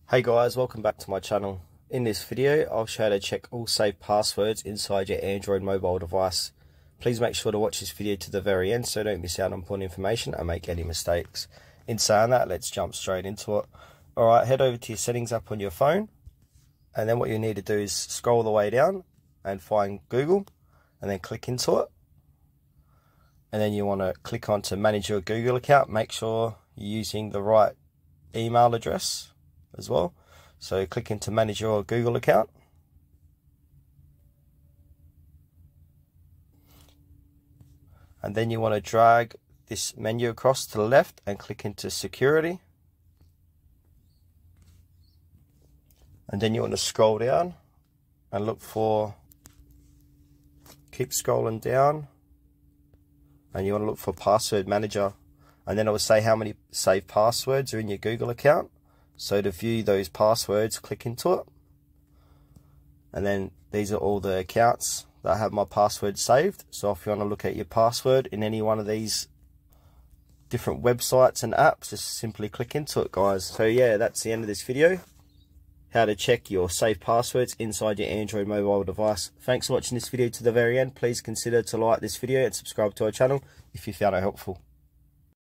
Hey guys, welcome back to my channel. In this video, I'll show you how to check all saved passwords inside your Android mobile device. Please make sure to watch this video to the very end so don't miss out on important information and make any mistakes. In saying that, let's jump straight into it. Alright, head over to your settings app on your phone, and then what you need to do is scroll the way down and find Google, and then click into it. And then you want to click on to manage your Google account. Make sure you're using the right email address as well. So click into manage your Google account. And then you want to drag this menu across to the left and click into security. And then you want to scroll down and look for, keep scrolling down, and you want to look for password manager. And then it will say how many saved passwords are in your Google account. So to view those passwords, click into it. And then these are all the accounts that have my password saved. So if you want to look at your password in any one of these different websites and apps, just simply click into it, guys. So yeah, that's the end of this video. How to check your saved passwords inside your Android mobile device. Thanks for watching this video to the very end. Please consider to like this video and subscribe to our channel if you found it helpful.